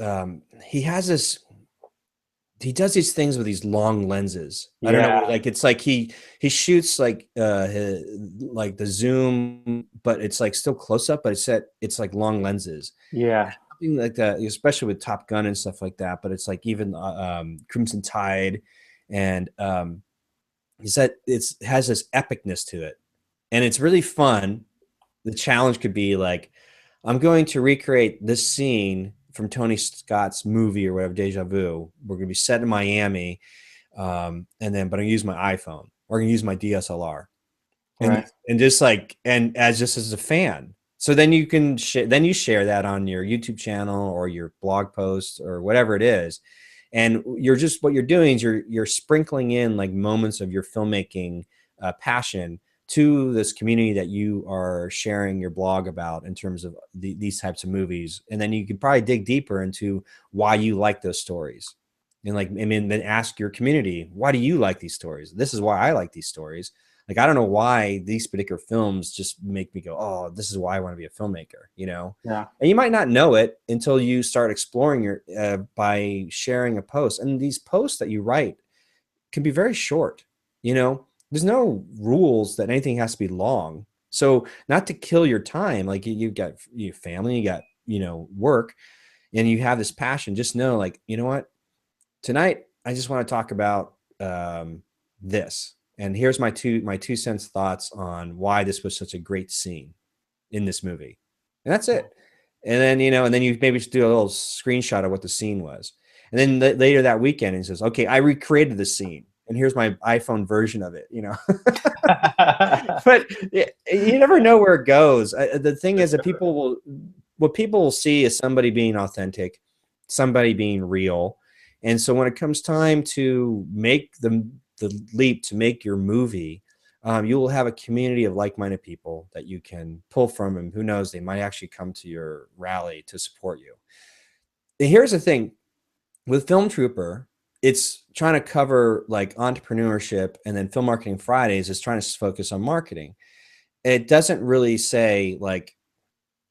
He does these things with these long lenses. I don't know. Like it's like he shoots like the zoom, but it's like still close up, but it's like long lenses. Yeah. something like that, especially with Top Gun and stuff like that. But it's like even Crimson Tide, and is that it has this epicness to it, and it's really fun. The challenge could be like, I'm going to recreate this scene from Tony Scott's movie or whatever, Deja Vu. We're going to be set in Miami, but I'm going to use my iPhone, or I'm going to use my DSLR, and just like, and as a fan. So then you can then you share that on your YouTube channel or your blog post or whatever it is, and what you're doing is you're sprinkling in like moments of your filmmaking passion to this community that you are sharing your blog about in terms of these types of movies. And then you can probably dig deeper into why you like those stories, and like, I mean, then ask your community, why do you like these stories? This is why I like these stories. Like, I don't know why these particular films just make me go, oh, this is why I want to be a filmmaker, you know? Yeah. And you might not know it until you start exploring by sharing a post. And these posts that you write can be very short, you know? There's no rules that anything has to be long. So not to kill your time, like you've got your family, you got, work, and you have this passion, just know, like, you know what, tonight, I just want to talk about this. And here's my two cents thoughts on why this was such a great scene in this movie. And that's it. And then, and then you maybe just do a little screenshot of what the scene was. And then later that weekend, he says, okay, I recreated the scene, and here's my iPhone version of it, But you never know where it goes. The thing is that what people will see is somebody being authentic, somebody being real. And so when it comes time to make the leap to make your movie, you will have a community of like-minded people that you can pull from, and who knows, they might actually come to your rally to support you. And here's the thing with Film Trooper, it's trying to cover like entrepreneurship, and then Film Marketing Fridays is trying to focus on marketing. It doesn't really say like,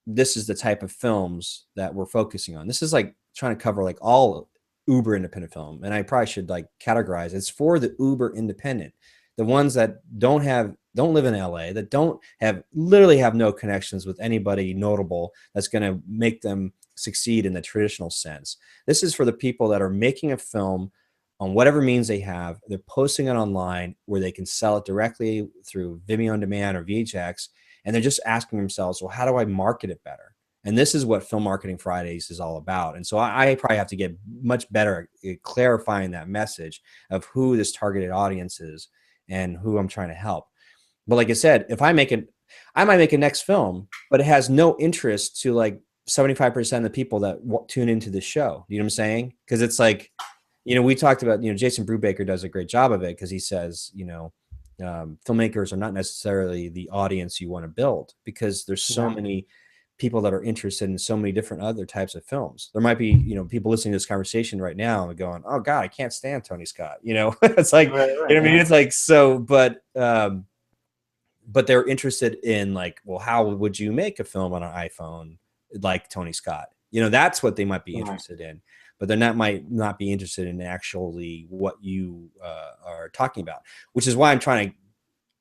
this is the type of films that we're focusing on. This is like trying to cover like all uber independent film. And I probably should like categorize it's for the uber independent, the ones that don't live in LA, that literally have no connections with anybody notable that's going to make them succeed in the traditional sense. This is for the people that are making a film on whatever means they have. They're posting it online where they can sell it directly through Vimeo on Demand or VHX. And they're just asking themselves, well, how do I market it better? And this is what Film Marketing Fridays is all about. And so I probably have to get much better at clarifying that message of who this targeted audience is and who I'm trying to help. But like I said, if I might make a next film, but it has no interest to like 75% of the people that tune into the show. You know what I'm saying? Because it's like, we talked about, Jason Brubaker does a great job of it, because he says, filmmakers are not necessarily the audience you want to build, because there's so many people that are interested in so many different other types of films. There might be, people listening to this conversation right now and going, oh God, I can't stand Tony Scott. It's like, right, you know what I mean? It's like, so, but they're interested in like, well, how would you make a film on an iPhone like Tony Scott? That's what they might be interested in, but might not be interested in actually what you are talking about, which is why I'm trying to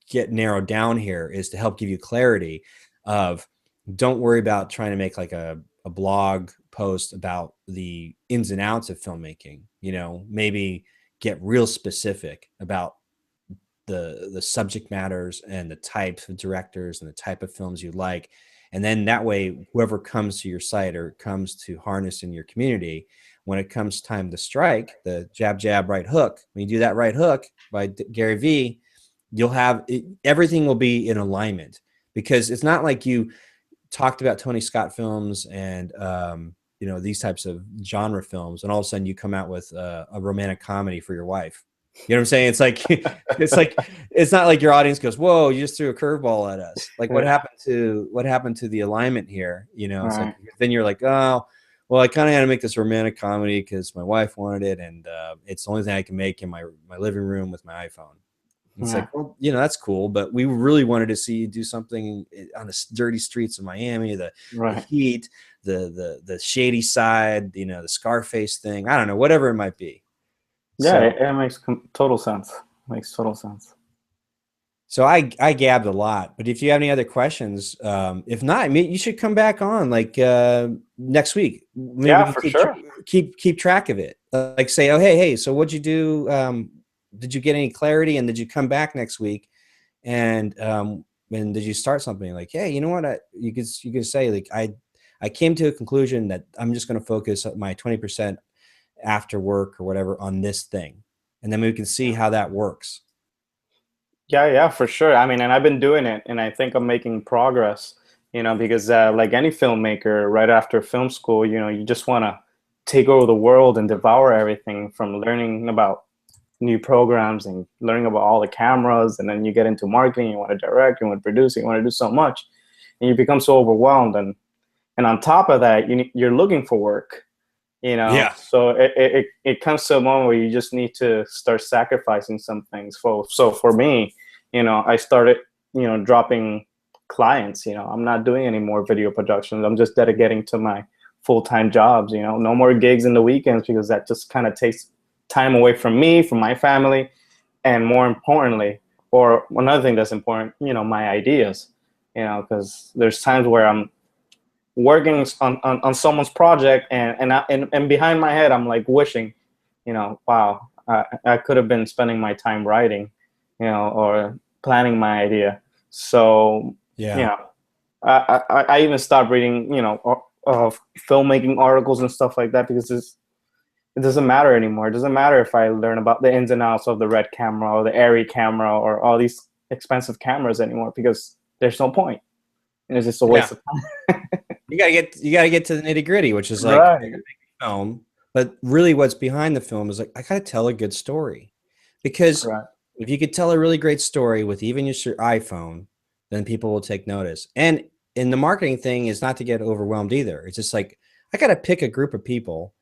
get narrowed down here, is to help give you clarity of, don't worry about trying to make like a blog post about the ins and outs of filmmaking. Maybe get real specific about the subject matters and the types of directors and the type of films you like. And then that way, whoever comes to your site or comes to harness in your community, when it comes time to strike, the jab, jab, right hook, when you do that right hook by Gary Vee, you'll have everything will be in alignment, because it's not like you talked about Tony Scott films and, these types of genre films, and all of a sudden you come out with a romantic comedy for your wife. You know what I'm saying? It's like, it's not like your audience goes, whoa, you just threw a curveball at us. Like, what happened to the alignment here? It's like, then you're like, oh, well, I kind of had to make this romantic comedy because my wife wanted it. And it's the only thing I can make in my living room with my iPhone. It's like, well, that's cool, but we really wanted to see you do something on the dirty streets of Miami, the heat, the shady side, the Scarface thing. I don't know, whatever it might be. Yeah, it makes total sense. Makes total sense. So I gabbed a lot, but if you have any other questions, if not, I mean, you should come back on like next week. Maybe Yeah, we for can sure. keep track of it. Like say, oh hey, so what'd you do? Did you get any clarity? And did you come back next week? And did you start something like, hey, you know what? You could say like I came to a conclusion that I'm just going to focus my 20% after work or whatever on this thing, and then we can see how that works. Yeah, for sure. I mean, and I've been doing it, and I think I'm making progress, because like any filmmaker, right after film school, you just want to take over the world and devour everything, from learning about new programs and learning about all the cameras. And then you get into marketing, you want to direct, you want to produce, you want to do so much, and you become so overwhelmed. And on top of that, you're looking for work. Yeah. So it comes to a moment where you just need to start sacrificing some things. So for me, I started dropping clients. I'm not doing any more video productions. I'm just dedicating to my full-time jobs. No more gigs in the weekends, because that just kind of takes time away from me, from my family, and more importantly, or another thing that's important, my ideas. Because there's times where I'm working on someone's project, and behind my head I'm like wishing, wow, I could have been spending my time writing, or planning my idea. So Yeah. I even stopped reading, filmmaking articles and stuff like that, because it doesn't matter anymore. It doesn't matter if I learn about the ins and outs of the red camera or the Arri camera or all these expensive cameras anymore, because there's no point. And it's just a waste of time. You gotta get to the nitty gritty, which is like Right. film. But really, what's behind the film is like I gotta tell a good story, because Right. if you could tell a really great story with even just your iPhone, then people will take notice. And in the marketing thing is not to get overwhelmed either. It's just like I gotta pick a group of people.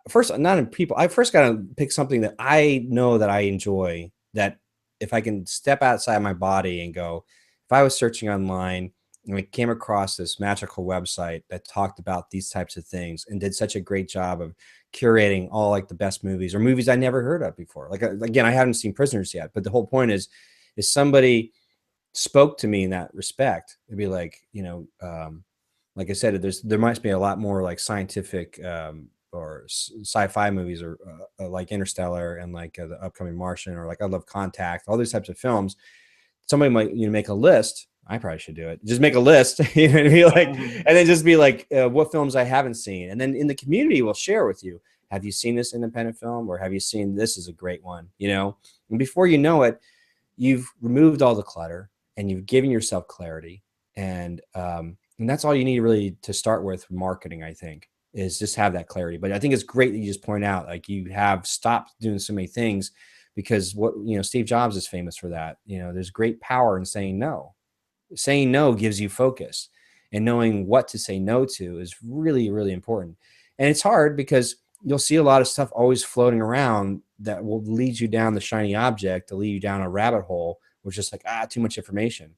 First, not in people. I first gotta pick something that I know that I enjoy. That if I can step outside my body and go, if I was searching online and we came across this magical website that talked about these types of things and did such a great job of curating all like the best movies or movies I never heard of before. Like again, I haven't seen Prisoners yet, but the whole point is somebody spoke to me in that respect, it'd be like, like I said, there might be a lot more like scientific or sci-fi movies, or like Interstellar and like the upcoming Martian, or like I love Contact, all these types of films. Somebody might make a list. I probably should do it. Just make a list, and be like, and then just be like, what films I haven't seen, and then in the community we'll share with you. Have you seen this independent film, or have you seen this is a great one? And before you know it, you've removed all the clutter and you've given yourself clarity, and that's all you need really to start with marketing. I think is just have that clarity. But I think it's great that you just point out like you have stopped doing so many things, because what Steve Jobs is famous for that. There's great power in saying no. Saying no gives you focus, and knowing what to say no to is really, really important. And it's hard because you'll see a lot of stuff always floating around that will lead you down the shiny object, to lead you down a rabbit hole, which is like, too much information.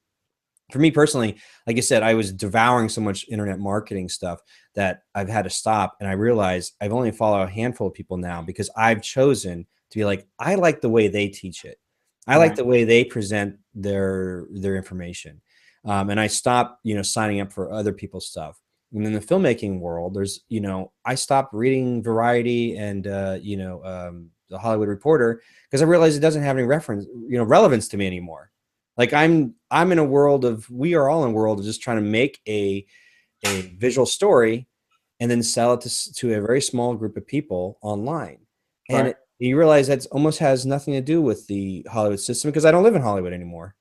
For me personally, like I said, I was devouring so much internet marketing stuff that I've had to stop. And I realized I've only followed a handful of people now, because I've chosen to be like, I like the way they teach it. I like the way they present their information. And I stopped, signing up for other people's stuff. And in the filmmaking world, there's, I stopped reading Variety and, the Hollywood Reporter, because I realized it doesn't have any relevance to me anymore. Like I'm in a world of, we are all in a world of just trying to make a visual story and then sell it to a very small group of people online. And you realize that almost has nothing to do with the Hollywood system, because I don't live in Hollywood anymore,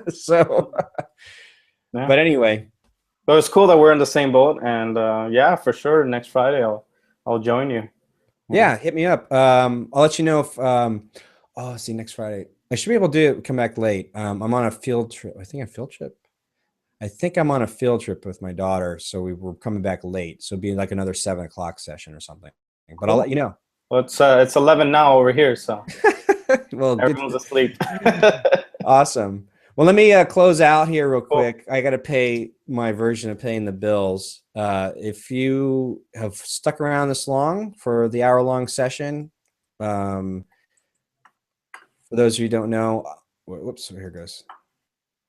So, but anyway. So it's cool that we're in the same boat, and yeah, for sure, next Friday I'll join you. Yeah, hit me up. I'll let you know if see, next Friday I should be able to come back late. I'm on a field trip. I think I'm on a field trip with my daughter, so we were coming back late. So it'd be like another 7 o'clock session or something. But I'll let you know. Well, it's 11 now over here, so well, everyone's asleep. Awesome. Well, let me close out here real quick. I got to pay my version of paying the bills. If you have stuck around this long for the hour-long session, for those of you who don't know, whoops, here it goes.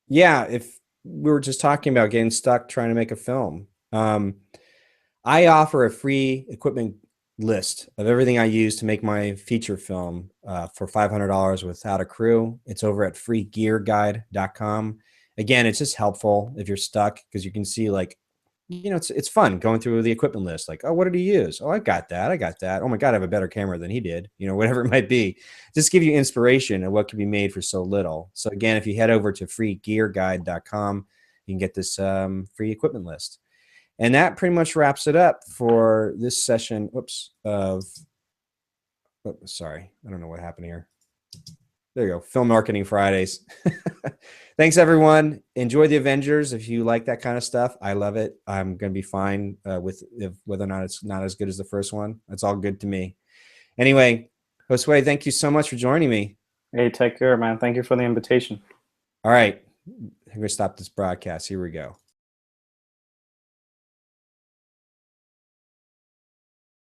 Yeah, if we were just talking about getting stuck trying to make a film, I offer a free equipment list of everything I use to make my feature film for $500 without a crew. It's over at freegearguide.com. Again, it's just helpful if you're stuck because you can see like, it's fun going through the equipment list. Like, oh, what did he use? Oh, I got that. Oh my God, I have a better camera than he did. Whatever it might be. Just give you inspiration of what can be made for so little. So again, if you head over to freegearguide.com, you can get this free equipment list. And that pretty much wraps it up for this session. Sorry. I don't know what happened here. There you go. Film Marketing Fridays. Thanks, everyone. Enjoy the Avengers. If you like that kind of stuff, I love it. I'm going to be fine with whether or not it's not as good as the first one. It's all good to me. Anyway, Josue, thank you so much for joining me. Hey, take care, man. Thank you for the invitation. All right. I'm going to stop this broadcast. Here we go.